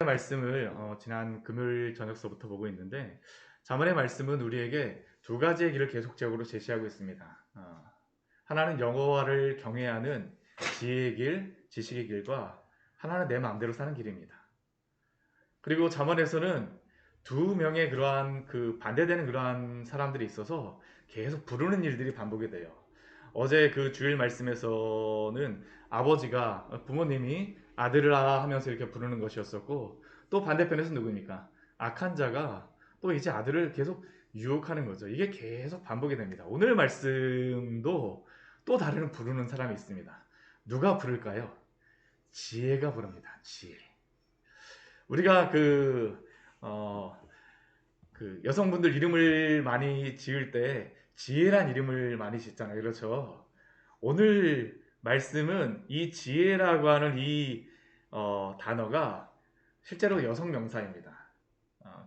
말씀을 지난 금요일 저녁서부터 보고 있는데 자문의 말씀은 우리에게 두 가지의 길을 계속적으로 제시하고 있습니다. 하나는 여호와를 경외하는 지혜의 길, 지식의 길과 하나는 내 마음대로 사는 길입니다. 그리고 잠언에서는 두 명의 그러한 반대되는 그러한 사람들이 있어서 계속 부르는 일들이 반복이 돼요. 어제 그 주일 말씀에서는 아버지가 부모님이 아들아 하면서 이렇게 부르는 것이었었고, 또 반대편에서 누구입니까? 악한 자가 또 이제 아들을 계속 유혹하는 거죠. 이게 계속 반복이 됩니다. 오늘 말씀도 또 다른 부르는 사람이 있습니다. 누가 부를까요? 지혜가 부릅니다. 지혜. 우리가 어, 여성분들 이름을 많이 지을 때 지혜란 이름을 많이 짓잖아요. 그렇죠? 오늘 말씀은 이 지혜라고 하는 이 단어가 실제로 여성 명사입니다.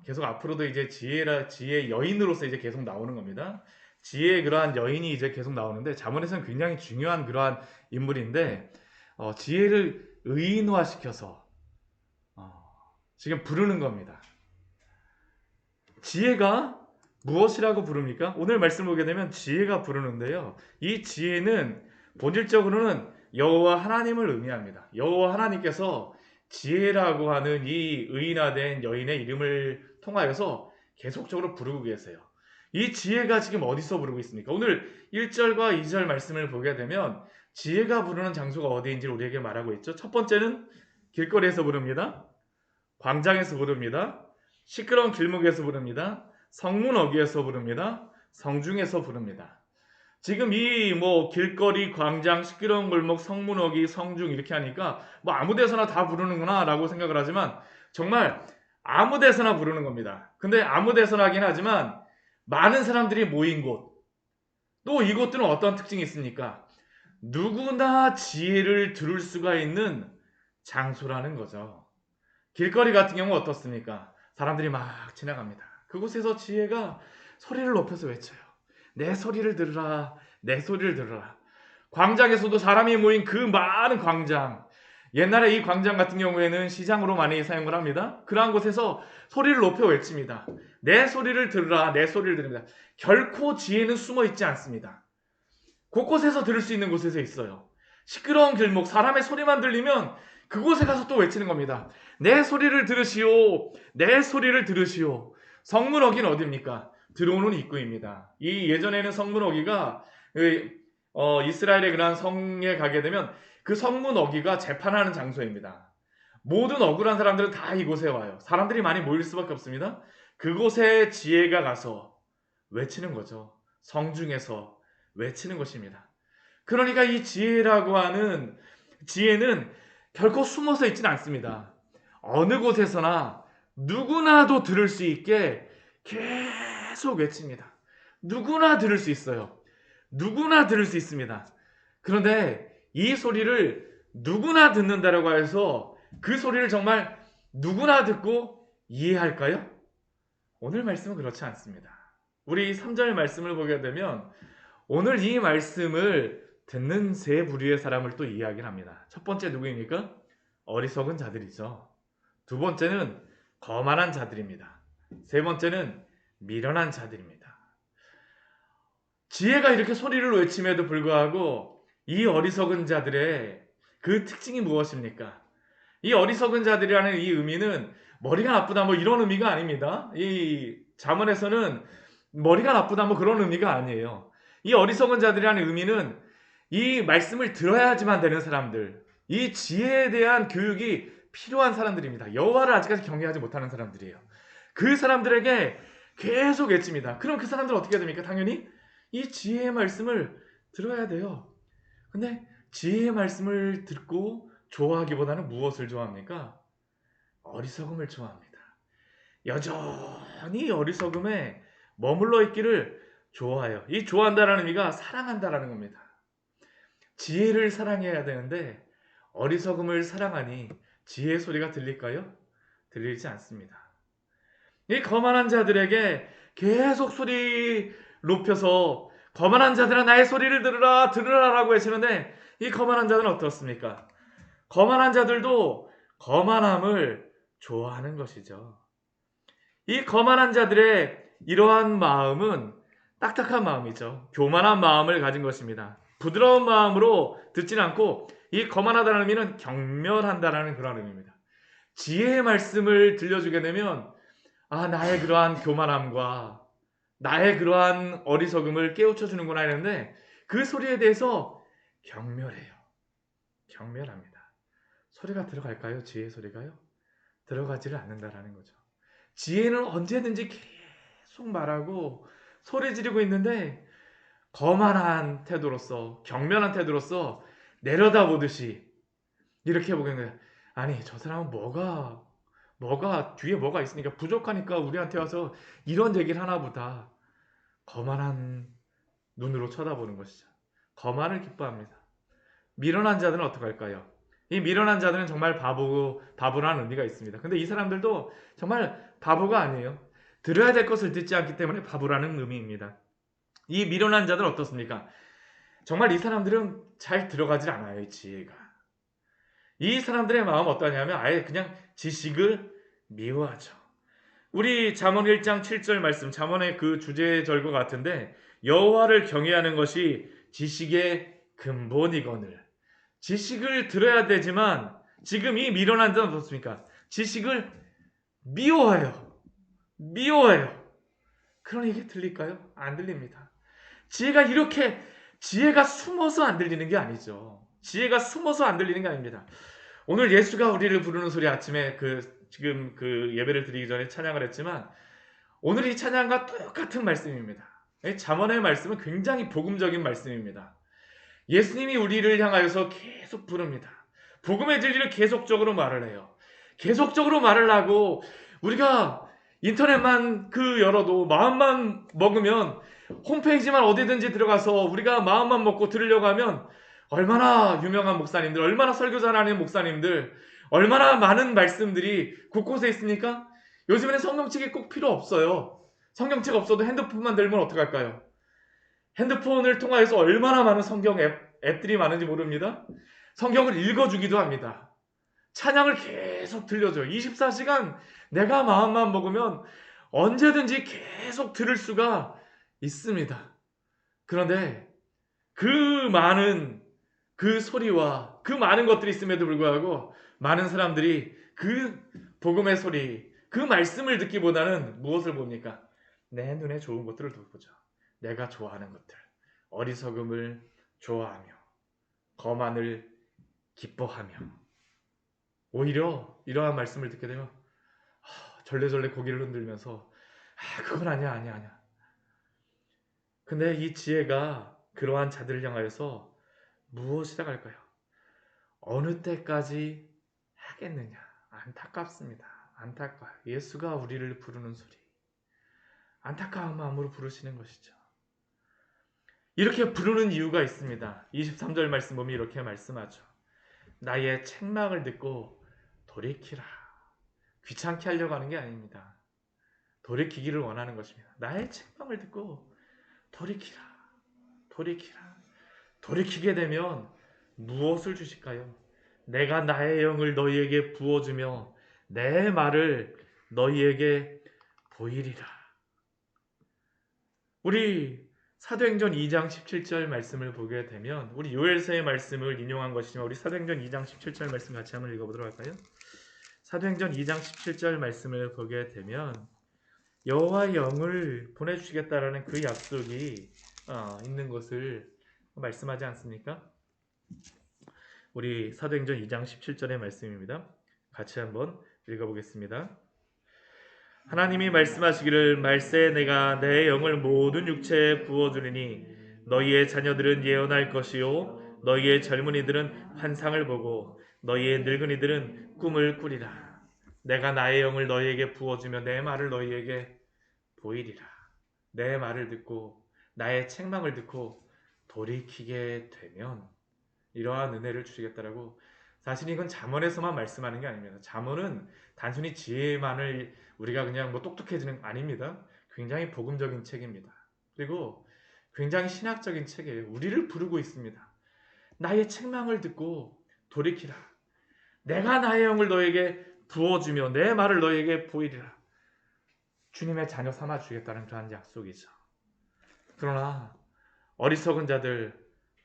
계속 앞으로도 이제 지혜 여인으로서 이제 계속 나오는 겁니다. 지혜의 그러한 여인이 이제 계속 나오는데 잠언에서는 굉장히 중요한 그러한 인물인데 지혜를 의인화시켜서 어, 지금 부르는 겁니다. 지혜가 무엇이라고 부릅니까? 오늘 말씀 보게 되면 지혜가 부르는데요. 이 지혜는 본질적으로는 여호와 하나님을 의미합니다. 여호와 하나님께서 지혜라고 하는 이 의인화된 여인의 이름을 통하여서 계속적으로 부르고 계세요. 이 지혜가 지금 어디서 부르고 있습니까? 오늘 1절과 2절 말씀을 보게 되면 지혜가 부르는 장소가 어디인지를 우리에게 말하고 있죠. 첫 번째는 길거리에서 부릅니다. 광장에서 부릅니다. 시끄러운 길목에서 부릅니다. 성문 어귀에서 부릅니다. 성중에서 부릅니다. 지금 이 길거리, 광장, 시끄러운 골목, 성문 어귀, 성중 이렇게 하니까 아무 데서나 다 부르는구나 라고 생각을 하지만 정말 아무 데서나 부르는 겁니다. 근데 아무 데서나 하긴 하지만 많은 사람들이 모인 곳, 또 이곳들은 어떤 특징이 있습니까? 누구나 지혜를 들을 수가 있는 장소라는 거죠. 길거리 같은 경우 어떻습니까? 사람들이 막 지나갑니다. 그곳에서 지혜가 소리를 높여서 외쳐요. 내 소리를 들으라, 내 소리를 들으라. 광장에서도 사람이 모인 그 많은 광장. 옛날에 이 광장 같은 경우에는 시장으로 많이 사용을 합니다. 그러한 곳에서 소리를 높여 외칩니다. 내 소리를 들으라, 내 소리를 들으라. 결코 지혜는 숨어 있지 않습니다. 곳곳에서 들을 수 있는 곳에서 있어요. 시끄러운 길목, 사람의 소리만 들리면 그곳에 가서 또 외치는 겁니다. 내 소리를 들으시오. 내 소리를 들으시오. 성문 어기는 어디입니까? 들어오는 입구입니다. 이 예전에는 성문 어기가 이스라엘의 그런 성에 가게 되면 그 성문 어기가 재판하는 장소입니다. 모든 억울한 사람들은 다 이곳에 와요. 사람들이 많이 모일 수밖에 없습니다. 그곳에 지혜가 가서 외치는 거죠. 성중에서 외치는 것입니다. 그러니까 이 지혜라고 하는 지혜는 결코 숨어서 있지는 않습니다. 어느 곳에서나 누구나도 들을 수 있게 계속 외칩니다. 누구나 들을 수 있어요. 누구나 들을 수 있습니다. 그런데 이 소리를 누구나 듣는다라고 해서 그 소리를 정말 누구나 듣고 이해할까요? 오늘 말씀은 그렇지 않습니다. 우리 3절 말씀을 보게 되면 오늘 이 말씀을 듣는 세 부류의 사람을 또 이야기를 합니다. 첫 번째 누구입니까? 어리석은 자들이죠. 두 번째는 거만한 자들입니다. 세 번째는 미련한 자들입니다. 지혜가 이렇게 소리를 외침에도 불구하고 이 어리석은 자들의 그 특징이 무엇입니까? 이 어리석은 자들이라는 이 의미는 머리가 나쁘다 이런 의미가 아닙니다. 이 잠언에서는 머리가 나쁘다 그런 의미가 아니에요. 이 어리석은 자들이라는 의미는 이 말씀을 들어야지만 되는 사람들, 이 지혜에 대한 교육이 필요한 사람들입니다. 여호와를 아직까지 경외하지 못하는 사람들이에요. 그 사람들에게 계속 외칩니다. 그럼 그 사람들은 어떻게 해야 됩니까? 당연히 이 지혜의 말씀을 들어야 돼요. 근데 지혜의 말씀을 듣고 좋아하기보다는 무엇을 좋아합니까? 어리석음을 좋아합니다. 여전히 어리석음에 머물러 있기를 좋아해요. 이 좋아한다라는 의미가 사랑한다라는 겁니다. 지혜를 사랑해야 되는데 어리석음을 사랑하니 지혜의 소리가 들릴까요? 들리지 않습니다. 이 거만한 자들에게 계속 소리 높여서 거만한 자들아 나의 소리를 들으라 들으라라고 하시는데 이 거만한 자들은 어떻습니까? 거만한 자들도 거만함을 좋아하는 것이죠. 이 거만한 자들의 이러한 마음은 딱딱한 마음이죠. 교만한 마음을 가진 것입니다. 부드러운 마음으로 듣지는 않고 이 거만하다는 의미는 경멸한다라는 그런 의미입니다. 지혜의 말씀을 들려주게 되면 나의 그러한 교만함과 나의 그러한 어리석음을 깨우쳐 주는구나 했는데 그 소리에 대해서 경멸해요. 경멸합니다. 소리가 들어갈까요? 지혜의 소리가요? 들어가지를 않는다라는 거죠. 지혜는 언제든지 계속 말하고 소리 지르고 있는데 거만한 태도로서 경멸한 태도로서 내려다보듯이 이렇게 보는 거예요. 아니 저 사람은 뭐가 뒤에 뭐가 있으니까 부족하니까 우리한테 와서 이런 얘기를 하나 보다. 거만한 눈으로 쳐다보는 것이죠. 거만을 기뻐합니다. 미련한 자들은 어떡할까요? 이 미련한 자들은 정말 바보라는 의미가 있습니다. 근데 이 사람들도 정말 바보가 아니에요. 들어야 될 것을 듣지 않기 때문에 바보라는 의미입니다. 이 미련한 자들은 어떻습니까? 정말 이 사람들은 잘 들어가질 않아요, 이 지혜가. 이 사람들의 마음은 어떠냐면 아예 그냥 지식을 미워하죠. 우리 잠언 1장 7절 말씀, 잠언의 그 주제절과 같은데 여호와를 경외하는 것이 지식의 근본이거늘. 지식을 들어야 되지만 지금 이 미련한 자는 어떻습니까? 지식을 미워해요. 미워해요. 그러니 이게 들릴까요? 안 들립니다. 지혜가 숨어서 안 들리는 게 아니죠. 지혜가 숨어서 안 들리는 게 아닙니다. 오늘 예수가 우리를 부르는 소리 아침에 지금 예배를 드리기 전에 찬양을 했지만 오늘 이 찬양과 똑같은 말씀입니다. 잠언의 말씀은 굉장히 복음적인 말씀입니다. 예수님이 우리를 향하여서 계속 부릅니다. 복음의 진리를 계속적으로 말을 해요. 계속적으로 말을 하고 우리가 인터넷만 열어도 마음만 먹으면 홈페이지만 어디든지 들어가서 우리가 마음만 먹고 들으려고 하면 얼마나 유명한 목사님들, 얼마나 설교 잘하는 목사님들, 얼마나 많은 말씀들이 곳곳에 있으니까 요즘에는 성경책이 꼭 필요 없어요. 성경책 없어도 핸드폰만 들면 어떡할까요? 핸드폰을 통하여서 얼마나 많은 성경 앱들이 많은지 모릅니다. 성경을 읽어주기도 합니다. 찬양을 계속 들려줘요. 24시간 내가 마음만 먹으면 언제든지 계속 들을 수가 있습니다. 그런데 그 많은 그 소리와 그 많은 것들이 있음에도 불구하고 많은 사람들이 그 복음의 소리, 그 말씀을 듣기보다는 무엇을 봅니까? 내 눈에 좋은 것들을 보죠. 내가 좋아하는 것들, 어리석음을 좋아하며 거만을 기뻐하며 오히려 이러한 말씀을 듣게 되면 절레절레 고개를 흔들면서 그건 아니야. 근데 이 지혜가 그러한 자들을 향하여서 무엇이라 할까요? 어느 때까지 하겠느냐? 안타깝습니다. 안타까워요. 예수가 우리를 부르는 소리. 안타까운 마음으로 부르시는 것이죠. 이렇게 부르는 이유가 있습니다. 23절 말씀 보면 이렇게 말씀하죠. 나의 책망을 듣고 돌이키라. 귀찮게 하려고 하는 게 아닙니다. 돌이키기를 원하는 것입니다. 나의 책망을 듣고 돌이키라. 돌이키게 되면 무엇을 주실까요? 내가 나의 영을 너희에게 부어주며 내 말을 너희에게 보이리라. 우리 사도행전 2장 17절 말씀을 보게 되면 우리 요엘서의 말씀을 인용한 것이지만 우리 사도행전 2장 17절 말씀 같이 한번 읽어보도록 할까요? 사도행전 2장 17절 말씀을 보게 되면 여호와의 영을 보내주시겠다라는 그 약속이 있는 것을 말씀하지 않습니까? 우리 사도행전 2장 17절의 말씀입니다. 같이 한번 읽어보겠습니다. 하나님이 말씀하시기를 말세 내가 내 영을 모든 육체에 부어주리니 너희의 자녀들은 예언할 것이요 너희의 젊은이들은 환상을 보고 너희의 늙은이들은 꿈을 꾸리라. 내가 나의 영을 너희에게 부어주며 내 말을 너희에게 보이리라. 내 말을 듣고 나의 책망을 듣고 돌이키게 되면 이러한 은혜를 주시겠다라고. 사실 이건 잠언에서만 말씀하는 게 아닙니다. 잠언은 단순히 지혜만을 우리가 그냥 똑똑해지는 아닙니다. 굉장히 복음적인 책입니다. 그리고 굉장히 신학적인 책이에요. 우리를 부르고 있습니다. 나의 책망을 듣고 돌이키라. 내가 나의 영을 너에게 부어주며 내 말을 너희에게 보이리라. 주님의 자녀 삼아주겠다는 그러한 약속이죠. 그러나 어리석은 자들,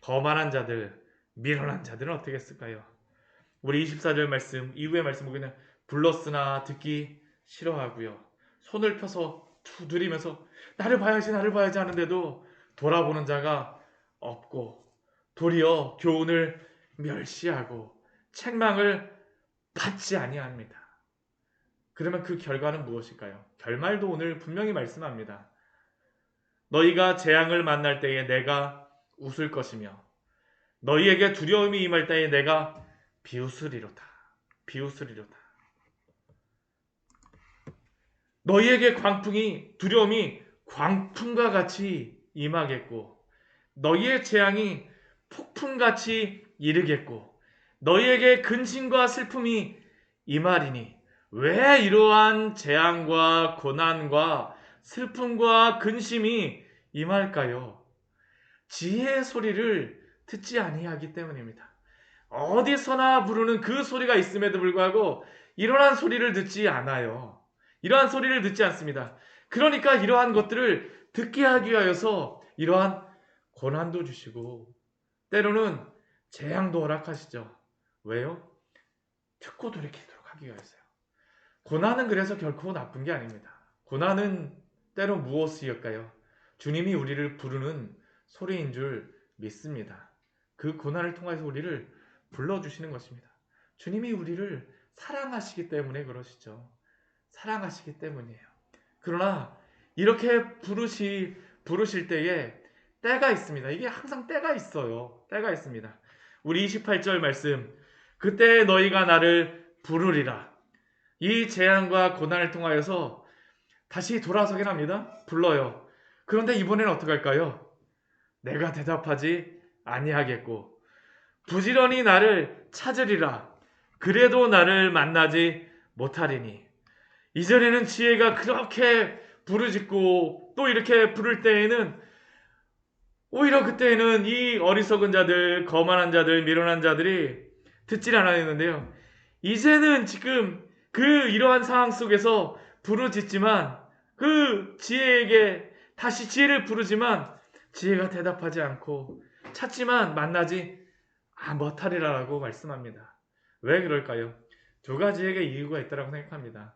거만한 자들, 미련한 자들은 어떻게 했을까요? 우리 24절 말씀, 이후의 말씀 보기는 불렀으나 듣기 싫어하고요. 손을 펴서 두드리면서 나를 봐야지 나를 봐야지 하는데도 돌아보는 자가 없고 도리어 교훈을 멸시하고 책망을 받지 아니합니다. 그러면 그 결과는 무엇일까요? 결말도 오늘 분명히 말씀합니다. 너희가 재앙을 만날 때에 내가 웃을 것이며 너희에게 두려움이 임할 때에 내가 비웃으리로다. 비웃으리로다. 너희에게 두려움이 광풍과 같이 임하겠고 너희의 재앙이 폭풍같이 이르겠고 너희에게 근심과 슬픔이 임하리니 왜 이러한 재앙과 고난과 슬픔과 근심이 임할까요? 지혜의 소리를 듣지 아니하기 때문입니다. 어디서나 부르는 그 소리가 있음에도 불구하고 이러한 소리를 듣지 않아요. 이러한 소리를 듣지 않습니다. 그러니까 이러한 것들을 듣게 하기 위하여서 이러한 고난도 주시고 때로는 재앙도 허락하시죠. 왜요? 듣고 돌이키도록 하기 위해서요. 고난은 그래서 결코 나쁜 게 아닙니다. 고난은 때로 무엇이었까요? 주님이 우리를 부르는 소리인 줄 믿습니다. 그 고난을 통해서 우리를 불러주시는 것입니다. 주님이 우리를 사랑하시기 때문에 그러시죠. 사랑하시기 때문이에요. 그러나 이렇게 부르실 때에 때가 있습니다. 이게 항상 때가 있어요. 때가 있습니다. 우리 28절 말씀, 그때 너희가 나를 부르리라. 이 재앙과 고난을 통하여서 다시 돌아서긴 합니다. 불러요. 그런데 이번에는 어떻게 할까요? 내가 대답하지 아니하겠고 부지런히 나를 찾으리라. 그래도 나를 만나지 못하리니. 이전에는 지혜가 그렇게 부르짖고 또 이렇게 부를 때에는 오히려 그때에는 이 어리석은 자들, 거만한 자들, 미련한 자들이 듣질 않았는데요. 이제는 지금 이러한 상황 속에서 부르짖지만 그 지혜에게 다시 지혜를 부르지만 지혜가 대답하지 않고 찾지만 만나지 못하리라고 말씀합니다. 왜 그럴까요? 두 가지에게 이유가 있다고 생각합니다.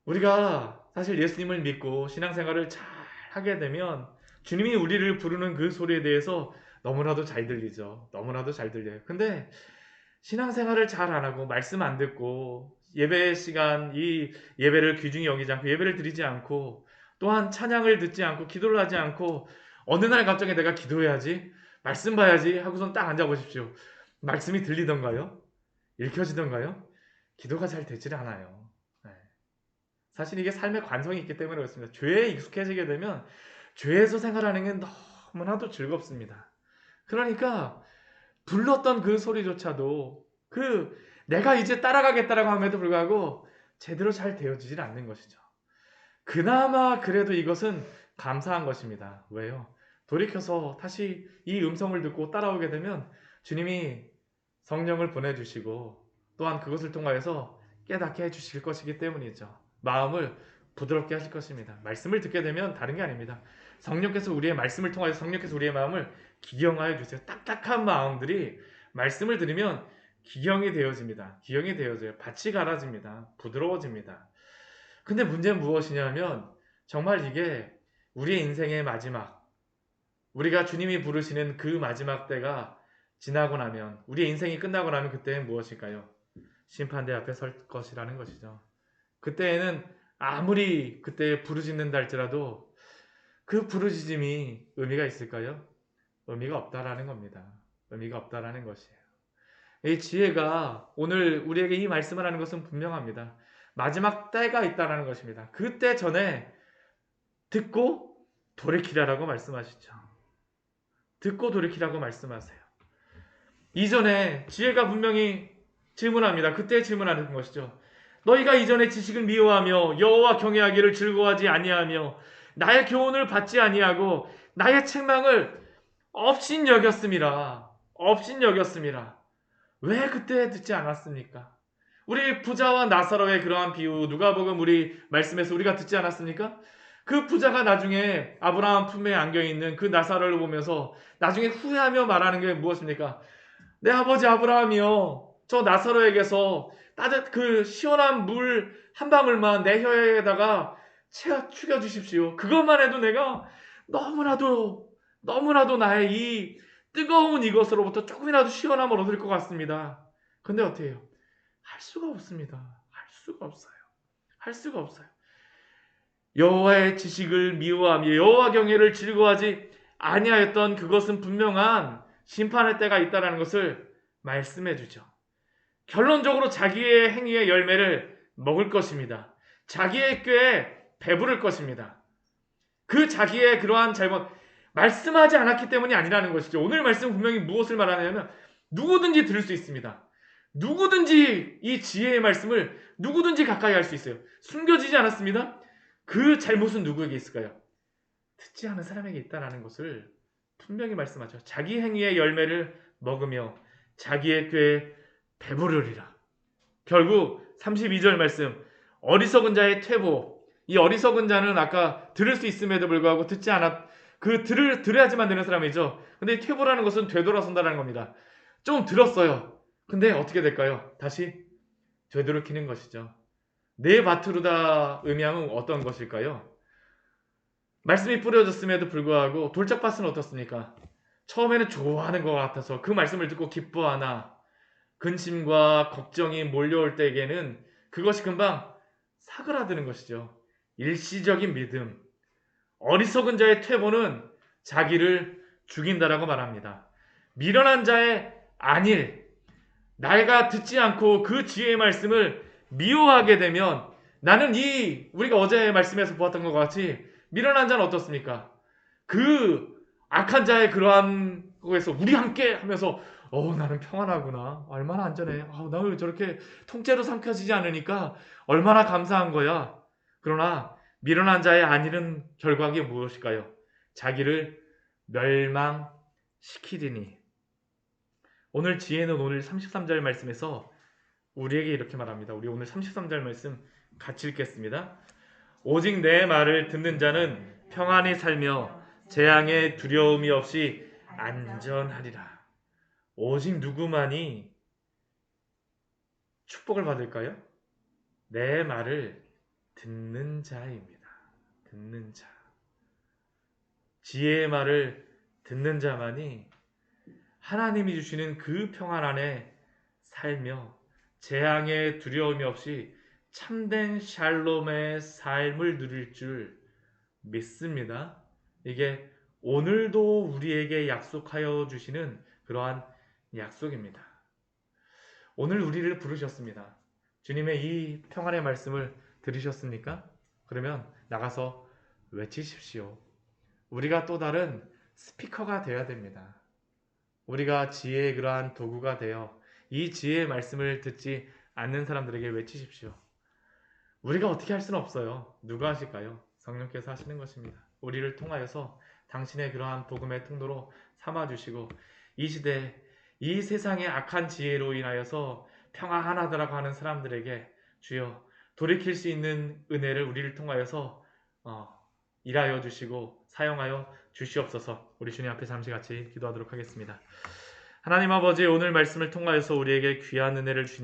우리가 사실 예수님을 믿고 신앙생활을 잘 하게 되면 주님이 우리를 부르는 그 소리에 대해서 너무나도 잘 들리죠. 너무나도 잘 들려요. 근데 신앙생활을 잘 안 하고 말씀 안 듣고 예배 시간 이 예배를 귀중히 여기지 않고 예배를 드리지 않고 또한 찬양을 듣지 않고 기도를 하지 않고 어느 날 갑자기 내가 기도해야지 말씀 봐야지 하고선 딱 앉아보십시오. 말씀이 들리던가요? 읽혀지던가요? 기도가 잘 되질 않아요. 네. 사실 이게 삶의 관성이 있기 때문에 그렇습니다. 죄에 익숙해지게 되면 죄에서 생활하는 게 너무나도 즐겁습니다. 그러니까 불렀던 그 소리조차도 내가 이제 따라가겠다라고 함에도 불구하고 제대로 잘 되어지질 않는 것이죠. 그나마 그래도 이것은 감사한 것입니다. 왜요? 돌이켜서 다시 이 음성을 듣고 따라오게 되면 주님이 성령을 보내주시고 또한 그것을 통하여서 깨닫게 해주실 것이기 때문이죠. 마음을 부드럽게 하실 것입니다. 말씀을 듣게 되면 다른 게 아닙니다. 성령께서 우리의 말씀을 통하여서 성령께서 우리의 마음을 기경하여 주세요. 딱딱한 마음들이 말씀을 들으면 기경이 되어집니다. 기경이 되어져요. 밭이 갈아집니다. 부드러워집니다. 근데 문제는 무엇이냐면 정말 이게 우리의 인생의 마지막, 우리가 주님이 부르시는 그 마지막 때가 지나고 나면, 우리의 인생이 끝나고 나면 그때는 무엇일까요? 심판대 앞에 설 것이라는 것이죠. 그때에는 아무리 그때 부르짖는다 할지라도 그 부르짖음이 의미가 있을까요? 의미가 없다라는 겁니다. 의미가 없다라는 것이에요. 이 지혜가 오늘 우리에게 이 말씀을 하는 것은 분명합니다. 마지막 때가 있다라는 것입니다. 그때 전에 듣고 돌이키라라고 말씀하시죠. 듣고 돌이키라고 말씀하세요. 이전에 지혜가 분명히 질문합니다. 그때 질문하는 것이죠. 너희가 이전에 지식을 미워하며 여호와 경외하기를 즐거워하지 아니하며 나의 교훈을 받지 아니하고 나의 책망을 업신여겼음이라. 업신여겼음이라. 왜 그때 듣지 않았습니까? 우리 부자와 나사로의 그러한 비유 누가복음 우리 말씀에서 우리가 듣지 않았습니까? 그 부자가 나중에 아브라함 품에 안겨 있는 그 나사로를 보면서 나중에 후회하며 말하는 게 무엇입니까? 내 아버지 아브라함이요, 저 나사로에게서 그 시원한 물 한 방울만 내 혀에다가 채워 죽여 주십시오. 그것만 해도 내가 너무나도 나의 이 뜨거운 이것으로부터 조금이라도 시원함을 얻을 것 같습니다. 근데 어떻게 해요? 할 수가 없습니다. 할 수가 없어요. 할 수가 없어요. 여호와의 지식을 미워하며 여호와 경외를 즐거워하지 아니하였던 그것은 분명한 심판의 때가 있다는 것을 말씀해 주죠. 결론적으로 자기의 행위의 열매를 먹을 것입니다. 자기의 꾀에 배부를 것입니다. 그 자기의 그러한 잘못, 말씀하지 않았기 때문이 아니라는 것이죠. 오늘 말씀 분명히 무엇을 말하냐면 누구든지 들을 수 있습니다. 누구든지 이 지혜의 말씀을 누구든지 가까이 할 수 있어요. 숨겨지지 않았습니다. 그 잘못은 누구에게 있을까요? 듣지 않은 사람에게 있다는 것을 분명히 말씀하죠. 자기 행위의 열매를 먹으며 자기의 꾀에 배부르리라. 결국 32절 말씀, 어리석은 자의 퇴보. 이 어리석은 자는 아까 들을 수 있음에도 불구하고 듣지 않았, 들어야지만 되는 사람이죠. 근데 퇴보라는 것은 되돌아선다는 겁니다. 좀 들었어요. 근데 어떻게 될까요? 다시 되돌이키는 것이죠. 네 바트루다 음양은 어떤 것일까요? 말씀이 뿌려졌음에도 불구하고 돌짝밭은 어떻습니까? 처음에는 좋아하는 것 같아서 그 말씀을 듣고 기뻐하나 근심과 걱정이 몰려올 때에는 그것이 금방 사그라드는 것이죠. 일시적인 믿음. 어리석은 자의 퇴보는 자기를 죽인다라고 말합니다. 미련한 자의 안일, 내가 듣지 않고 그 지혜의 말씀을 미워하게 되면 나는 우리가 어제 말씀에서 보았던 것 같이 미련한 자는 어떻습니까? 그 악한 자의 그러한 거에서 우리 함께 하면서 나는 평안하구나. 얼마나 안전해. 나 왜 저렇게 통째로 삼켜지지 않으니까 얼마나 감사한 거야. 그러나 미련한 자의 안일은 결과가 무엇일까요? 자기를 멸망시키리니. 오늘 지혜는 오늘 33절 말씀에서 우리에게 이렇게 말합니다. 우리 오늘 33절 말씀 같이 읽겠습니다. 오직 내 말을 듣는 자는 평안히 살며 재앙에 두려움이 없이 안전하리라. 오직 누구만이 축복을 받을까요? 내 말을 듣는 자입니다. 듣는 자. 지혜의 말을 듣는 자만이 하나님이 주시는 그 평안 안에 살며 재앙에 두려움이 없이 참된 샬롬의 삶을 누릴 줄 믿습니다. 이게 오늘도 우리에게 약속하여 주시는 그러한 약속입니다. 오늘 우리를 부르셨습니다. 주님의 이 평안의 말씀을 들으셨습니까? 그러면 나가서 외치십시오. 우리가 또 다른 스피커가 되어야 됩니다. 우리가 지혜의 그러한 도구가 되어 이 지혜의 말씀을 듣지 않는 사람들에게 외치십시오. 우리가 어떻게 할 수는 없어요. 누가 하실까요? 성령께서 하시는 것입니다. 우리를 통하여서 당신의 그러한 복음의 통로로 삼아주시고 이 시대, 이 세상의 악한 지혜로 인하여서 평안하다라고 하는 사람들에게 주여 돌이킬 수 있는 은혜를 우리를 통하여서 일하여 주시고 사용하여 주시옵소서. 우리 주님 앞에 잠시 같이 기도하도록 하겠습니다. 하나님 아버지, 오늘 말씀을 통하여서 우리에게 귀한 은혜를 주님